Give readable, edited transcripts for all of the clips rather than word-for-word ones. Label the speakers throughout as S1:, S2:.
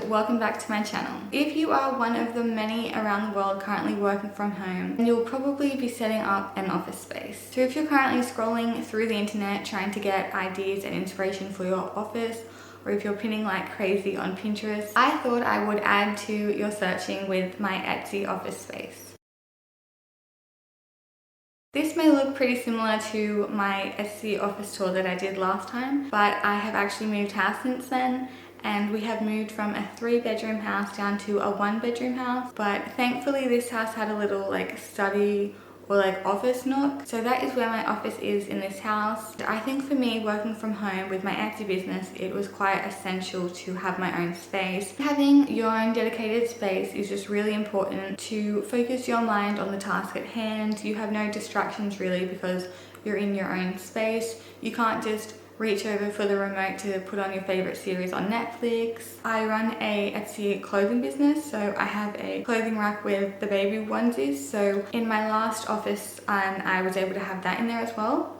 S1: welcome back to my channel. If you are one of the many around the world currently working from home, then you'll probably be setting up an office space. So if you're currently scrolling through the internet trying to get ideas and inspiration for your office, or if you're pinning like crazy on Pinterest, I thought I would add to your searching with my Etsy office space. This may look pretty similar to my Etsy office tour that I did last time, but I have actually moved house since then, and we have moved from a 3-bedroom house down to a 1-bedroom house. But thankfully this house had a little like study or like office nook, so that is where my office is in this house. I think for me, working from home with my Etsy business, it was quite essential to have my own space. Having your own dedicated space is just really important to focus your mind on the task at hand. You have no distractions really because you're in your own space. You can't just reach over for the remote to put on your favorite series on Netflix. I run a Etsy clothing business, so I have a clothing rack with the baby onesies. So in my last office, I was able to have that in there as well.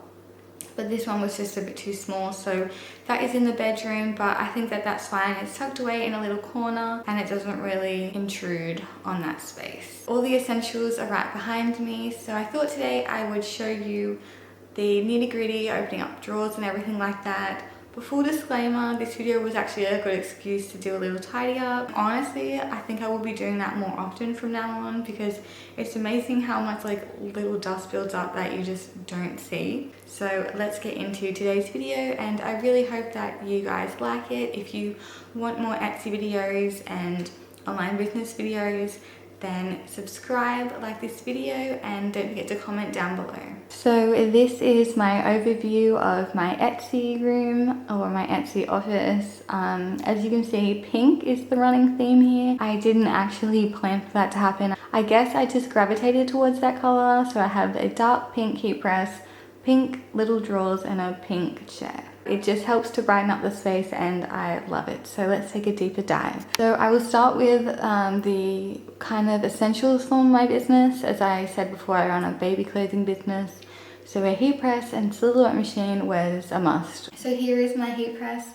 S1: But this one was just a bit too small, so that is in the bedroom, but I think that that's fine. It's tucked away in a little corner and it doesn't really intrude on that space. All the essentials are right behind me, so I thought today I would show you the nitty-gritty, opening up drawers and everything like that. But full disclaimer, this video was actually a good excuse to do a little tidy up. Honestly, I think I will be doing that more often from now on because it's amazing how much like little dust builds up that you just don't see. So let's get into today's video, and I really hope that you guys like it. If you want more Etsy videos and online business videos, then subscribe, like this video, and don't forget to comment down below. So this is my overview of my Etsy room or my Etsy office. As you can see, pink is the running theme here. I didn't actually plan for that to happen. I guess I just gravitated towards that color. So I have a dark pink heat press, pink little drawers, and a pink chair. It just helps to brighten up the space and I love it. So let's take a deeper dive. So I will start with the kind of essentials for my business. As I said before, I run a baby clothing business. So a heat press and silhouette machine was a must. So here is my heat press.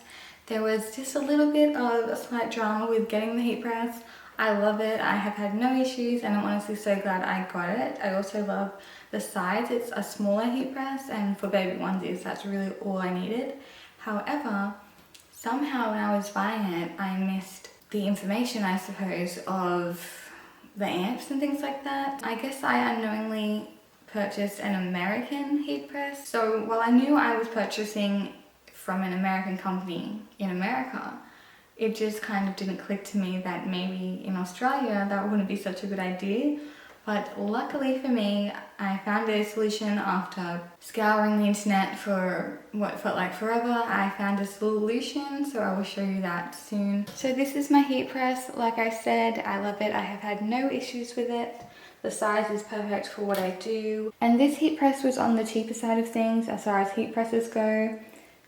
S1: There was just a little bit of a slight drama with getting the heat press. I love it. I have had no issues and I'm honestly so glad I got it. I also love the size. It's a smaller heat press, and for baby onesies that's really all I needed. However, somehow when I was buying it, I missed the information, I suppose, of the amps and things like that. I guess I unknowingly purchased an American heat press. So while I knew I was purchasing from an American company in America, it just kind of didn't click to me that maybe in Australia that wouldn't be such a good idea. But luckily for me, I found a solution after scouring the internet for what felt like forever. I found a solution, so I will show you that soon. So this is my heat press. Like I said, I love it. I have had no issues with it. The size is perfect for what I do. And this heat press was on the cheaper side of things as far as heat presses go.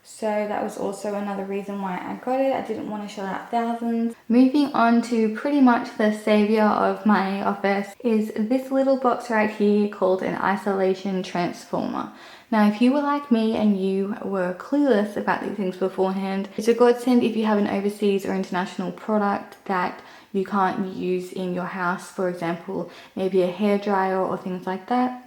S1: So that was also another reason why I got it. I didn't want to shell out thousands. Moving on to pretty much the savior of my office is this little box right here called an isolation transformer. Now, if you were like me and you were clueless about these things beforehand, it's a godsend if you have an overseas or international product that you can't use in your house. For example, maybe a hairdryer or things like that.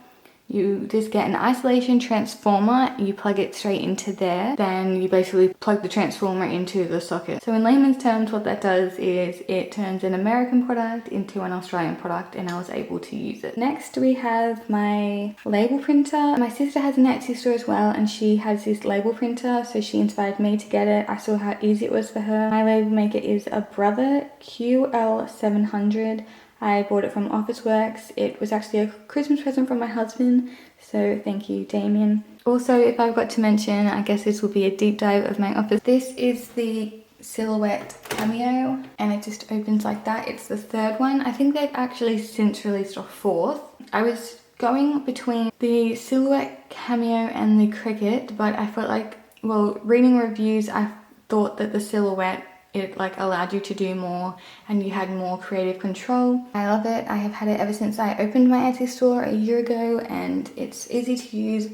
S1: You just get an isolation transformer, you plug it straight into there, then you basically plug the transformer into the socket. So in layman's terms, what that does is it turns an American product into an Australian product, and I was able to use it. Next we have my label printer. My sister has an Etsy store as well, and she has this label printer, so she inspired me to get it. I saw how easy it was for her. My label maker is a Brother QL700. I bought it from Officeworks. It was actually a Christmas present from my husband, so thank you, Damien. Also, if I've got to mention, I guess this will be a deep dive of my office. This is the Silhouette Cameo, and it just opens like that. It's the third one. I think they've actually since released a fourth. I was going between the Silhouette Cameo and the Cricut, but I felt like, well, reading reviews, I thought that the Silhouette, it like allowed you to do more and you had more creative control. I love it. I have had it ever since I opened my Etsy store a year ago, and it's easy to use,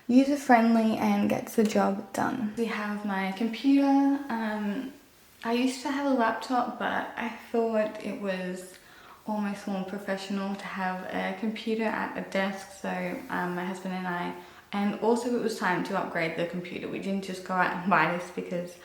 S1: user friendly, and gets the job done. We have my computer. I used to have a laptop, but I thought it was almost more professional to have a computer at a desk. So my husband and I, and also it was time to upgrade the computer. We didn't just go out and buy this because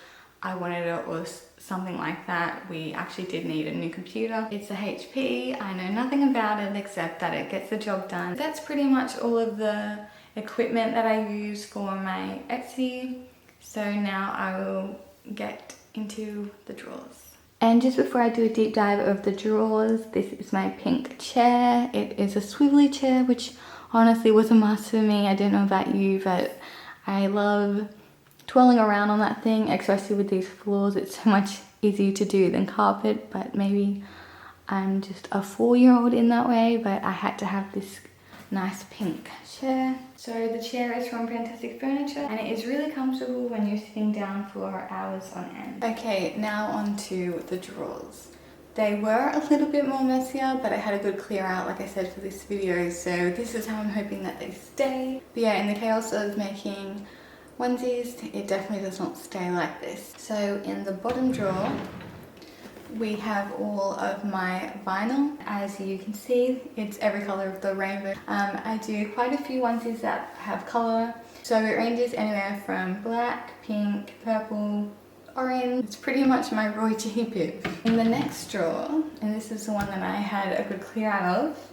S1: I wanted it or something like that. We actually did need a new computer. It's a HP. I know nothing about it except that it gets the job done. That's pretty much all of the equipment that I use for my Etsy. So now I will get into the drawers. And just before I do a deep dive of the drawers, this is my pink chair. It is a swivelly chair, which honestly was a must for me. I don't know about you, but I love twirling around on that thing, especially with these floors. It's so much easier to do than carpet, but maybe I'm just a 4-year-old in that way, but I had to have this nice pink chair. So the chair is from Fantastic Furniture and it is really comfortable when you're sitting down for hours on end. Okay, now on to the drawers. They were a little bit more messier, but I had a good clear out, like I said, for this video, so this is how I'm hoping that they stay. But yeah, in the chaos of making onesies, it definitely does not stay like this. So in the bottom drawer, we have all of my vinyl. As you can see, it's every color of the rainbow. I do quite a few onesies that have color, so it ranges anywhere from black, pink, purple, orange. It's pretty much my Roy G. Biv. In the next drawer, and this is the one that I had a good clear out of,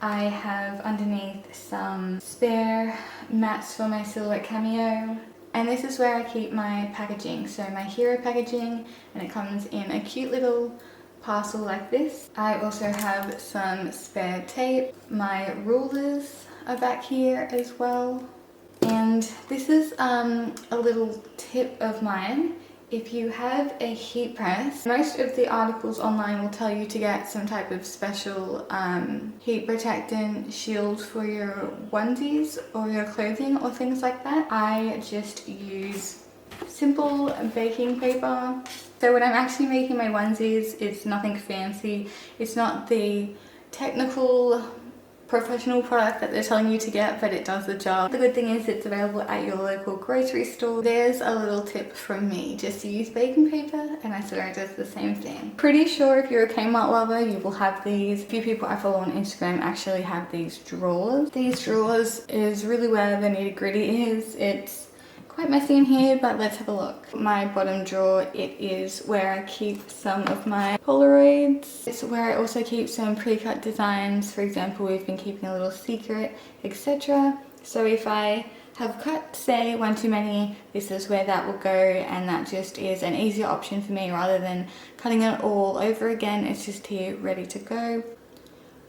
S1: I have underneath some spare mats for my Silhouette Cameo. And this is where I keep my packaging, so my Hero packaging, and it comes in a cute little parcel like this. I also have some spare tape. My rulers are back here as well. And this is a little tip of mine. If you have a heat press, most of the articles online will tell you to get some type of special heat protectant shield for your onesies or your clothing or things like that. I just use simple baking paper. So when I'm actually making my onesies, it's nothing fancy. It's not the technical professional product that they're telling you to get, but it does the job. The good thing is it's available at your local grocery store. There's a little tip from me, just use baking paper and I swear it does the same thing. Pretty sure if you're a Kmart lover, you will have these. A few people I follow on Instagram actually have these drawers. These drawers is really where the nitty gritty is. It's quite messy in here, but let's have a look. My bottom drawer, it is where I keep some of my Polaroids. It's where I also keep some pre-cut designs. For example, we've been keeping a little secret, etc. So if I have cut, say, one too many, this is where that will go, and that just is an easier option for me rather than cutting it all over again. It's just here ready to go.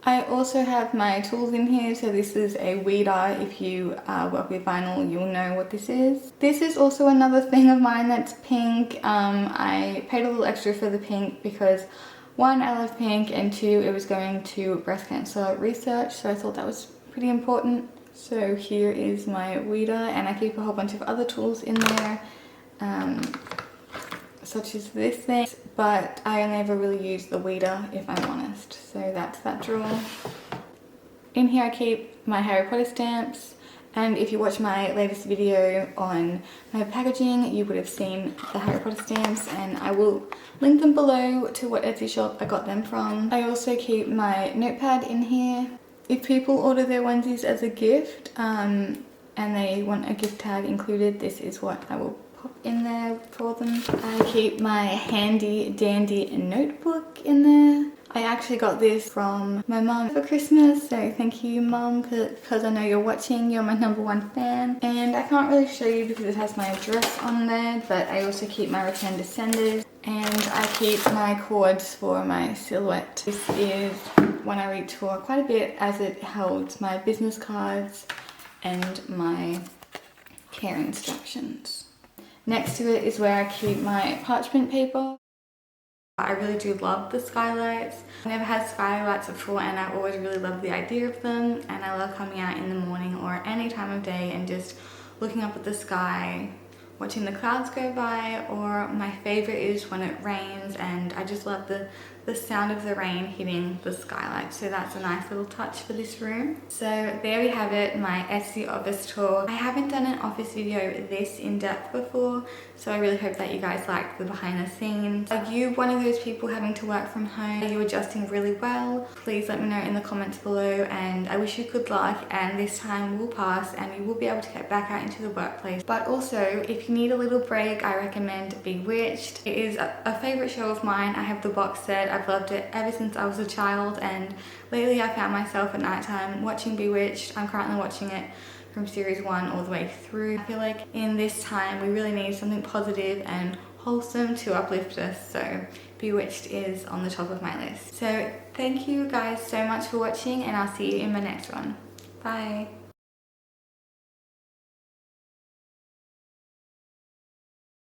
S1: I also have my tools in here, so this is a weeder. If you work with vinyl, you'll know what this is. This is also another thing of mine that's pink. I paid a little extra for the pink because 1, I love pink, and 2, it was going to breast cancer research, so I thought that was pretty important. So here is my weeder, and I keep a whole bunch of other tools in there, such as this thing, but I only ever really use the weeder if I'm honest. So that's that drawer. In here I keep my Harry Potter stamps, and if you watch my latest video on my packaging, you would have seen the Harry Potter stamps, and I will link them below to what Etsy shop I got them from. I also keep my notepad in here. If people order their onesies as a gift and they want a gift tag included, this is what I will pop in there for them. I keep my handy dandy notebook in there. I actually got this from my mum for Christmas, so thank you mum, because I know you're watching, you're my #1 fan. And I can't really show you because it has my address on there, but I also keep my return to senders, and I keep my cords for my Silhouette. This is one I reach for quite a bit as it holds my business cards and my care instructions. Next to it is where I keep my parchment paper. I really do love the skylights. I never had skylights before, and I always really loved the idea of them, and I love coming out in the morning or any time of day and just looking up at the sky watching the clouds go by, or my favorite is when it rains, and I just love the sound of the rain hitting the skylight. So that's a nice little touch for this room. So there we have it, my Etsy office tour. I haven't done an office video this in depth before, so I really hope that you guys liked the behind the scenes. Are you one of those people having to work from home? Are you adjusting really well? Please let me know in the comments below, and I wish you good luck, and this time will pass and you will be able to get back out into the workplace. But also, if you need a little break, I recommend Bewitched. It is a favorite show of mine. I have the box set. I've loved it ever since I was a child, and lately I found myself at night time watching Bewitched. I'm currently watching it from series 1 all the way through. I feel like in this time we really need something positive and wholesome to uplift us, so Bewitched is on the top of my list. So thank you guys so much for watching, and I'll see you in my next one. Bye.